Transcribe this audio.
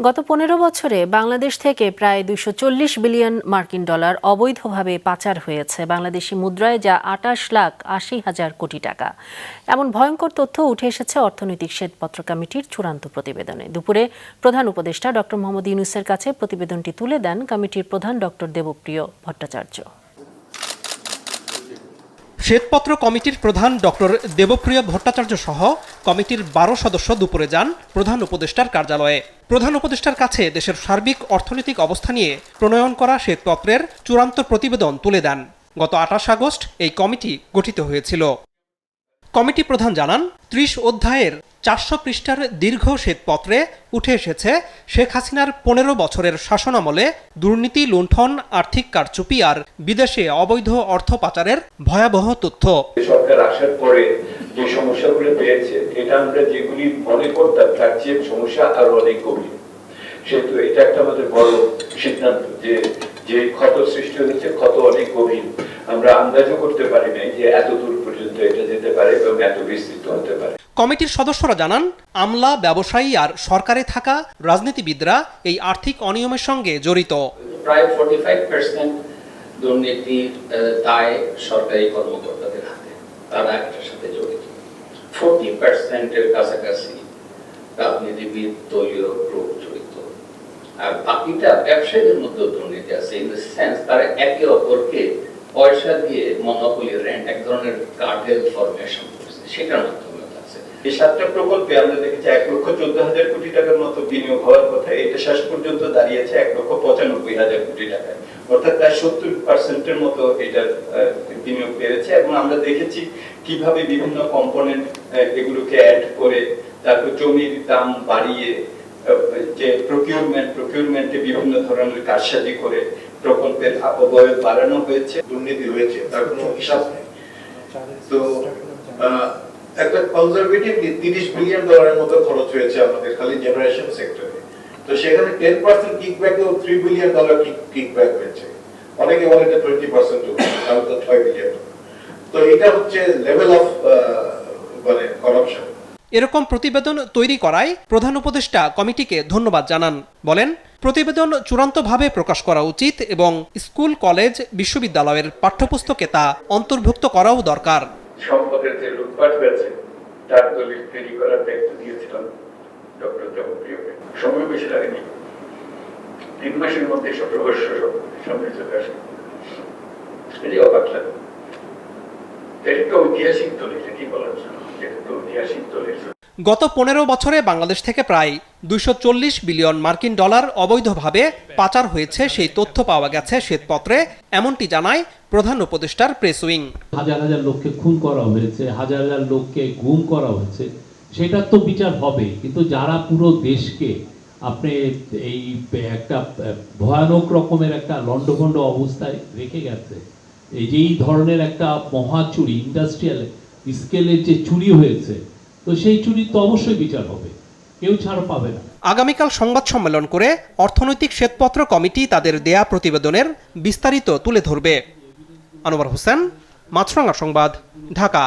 গত ১৫ বছরে বাংলাদেশ থেকে প্রায় ২৪০ বিলিয়ন মার্কিন ডলার অবৈধভাবে পাচার হয়েছে বাংলাদেশি মুদ্রায়, যা ২৮,৮০,০০০ কোটি টাকা। এমন ভয়ঙ্কর তথ্য উঠে এসেছে অর্থনৈতিক শ্বেতপত্র কমিটির চূড়ান্ত প্রতিবেদনে। দুপুরে প্রধান উপদেষ্টা ডক্টর মোহাম্মদ ইউনূসের কাছে প্রতিবেদনটি তুলে দেন কমিটির প্রধান ডক্টর দেবপ্রিয় ভট্টাচার্য। শ্বেতপত্র কমিটির প্রধান ডক্টর দেবপ্রিয় ভট্টাচার্য সহ কমিটির ১২ সদস্য দুপুরে যান প্রধান উপদেষ্টার কার্যালয়ে। প্রধান উপদেষ্টার কাছে দেশের সার্বিক অর্থনৈতিক অবস্থা নিয়ে প্রণয়ন করা শ্বেতপত্রের চূড়ান্ত প্রতিবেদন তুলে দেন। গত ২৮ আগস্ট এই কমিটি গঠিত হয়েছিল। কমিটি প্রধান জানান, ৩০ অধ্যায়ের ৪০০ পৃষ্ঠার দীর্ঘ শ্বেতপত্রে উঠে এসেছে শেখ হাসিনার ১৫ বছরের শাসনামলে দুর্নীতি, লুণ্ঠন, আর্থিক কারচুপি আর বিদেশে অবৈধ অর্থ পাচারের ভয়াবহ তথ্য। সরকার আসার পরে যে সমস্যাগুলো পেয়েছে, এটা আমরা যেগুলি মনে করতাম তার চেয়ে সমস্যা আরো অনেক গভীর। সেহেতু এটা একটা আমাদের বড় সিদ্ধান্ত যে ক্ষত সৃষ্টি হয়েছে, ক্ষত অনেক গভীর। আমরা আন্দাজও করতে পারি নাই যে এত দূর পর্যন্ত এটা যেতে পারে এবং এত বিস্তৃত হতে পারে। কমিটির সদস্যরা জানান, আমলা, ব্যবসায়ী আর সরকারে থাকা রাজনীতিবিদরা এই আর্থিক অনিয়মের সঙ্গে জড়িত। প্রায় 45% দুর্নীতির দায় সরকারি কর্মকর্তাদের হাতে, তারা একটার সাথে জড়িত। 40% কাছাকাছি রাজনীতিবিদ, দলীয় গ্রুপ জড়িত। আর বাকিটা ব্যবসায়ীদের মধ্যে দুর্নীতি আছে, ইন দ্য সেন্স তারা একে অপরকে পয়সা দিয়ে মনোপলি রেন্ট, এক ধরনের কার্টেল ফরমেশন করছে, সেটার মাধ্যমে আছে। এই 7টা প্রকল্পে আমরা দেখেছি ১,১৪,০০০ কোটি টাকার মতো বিনিয়োগ হওয়ার কথা, এটা শেষ পর্যন্ত দাঁড়িয়েছে ১,৯৫,০০০ কোটি টাকায়, অর্থাৎ প্রায় 70%-এর মতো এটার বিনিয়োগ পেয়েছে। এবং আমরা দেখেছি কিভাবে বিভিন্ন কম্পোনেন্ট এগুলোকে অ্যাড করে তারপর জমির দাম বাড়িয়ে যে প্রকিউরমেন্টে বিভিন্ন ধরনের কারসাজি করে প্রকল্পের অবয়ব বাড়ানো হয়েছে। দুর্নীতি হয়েছে তার কোনো হিসাব নেই। তো একটা কনজারভেটিভলি ৩০ বিলিয়ন ডলারের মতো খরচ হয়েছে আমাদের খালি জেনারেশন সেক্টরে। তো সেখানে 10% কিকব্যাকেও 3 বিলিয়ন ডলার কিকব্যাক হয়েছে। অনেকে বলে এটা 20% তাহলে তো 6 বিলিয়ন। তো এটা হচ্ছে লেভেল অফ মানে করাপশন। এরকম প্রতিবেদন তৈরি করায় প্রধান উপদেষ্টা কমিটিকে ধন্যবাদ জানান। বলেন, প্রতিবেদন চূড়ান্তভাবে প্রকাশ করা উচিত এবং স্কুল, কলেজ, বিশ্ববিদ্যালয়ের পাঠ্যপুস্তকে তা অন্তর্ভুক্ত করাও দরকার। সম্পদের যে লুটপাট হয়েছে তার দলিল তৈরি করার দায়িত্ব দিয়েছিলাম ডক্টর দেবপ্রিয়কে। সময় বেশি লাগেনি, ৩ মাসের মধ্যে সব রহস্য সামনে চলে আসে। এটি অবাক লাগে। এটা তো ঐতিহাসিক দলিল, এটি বলার জন্য এটা তো ঐতিহাসিক দলিল। গত ১৫ বছরে বাংলাদেশ থেকে প্রায় ২৪০ বিলিয়ন মার্কিন ডলার অবৈধভাবে পাচার হয়েছে সেই তথ্য পাওয়া গেছে শ্বেতপত্রে, এমনটি জানায় প্রধান উপদেষ্টার প্রেস উইং। হাজার হাজার লোককে খুন করা হয়েছে, হাজার হাজার লোককে গুম করা হয়েছে, সেটার তো বিচার হবে। কিন্তু যারা পুরো দেশকে আপনি এই একটা ভয়ানক রকমের একটা লন্ডভন্ড অবস্থায় রেখে গেছে, এই যে এই ধরনের একটা মহা চুরি, ইন্ডাস্ট্রিয়াল স্কেলের যে চুরি হয়েছে, তো সেই চুরি তো অবশ্যই বিচার হবে, কেউ ছাড় পাবে না। আগামীকাল সংবাদ সম্মেলন করে অর্থনৈতিক শ্বেতপত্র কমিটি তাদের দেয়া প্রতিবেদনের বিস্তারিত তুলে ধরবে। আনোয়ার হোসেন, মাছরাঙা সংবাদ, ঢাকা।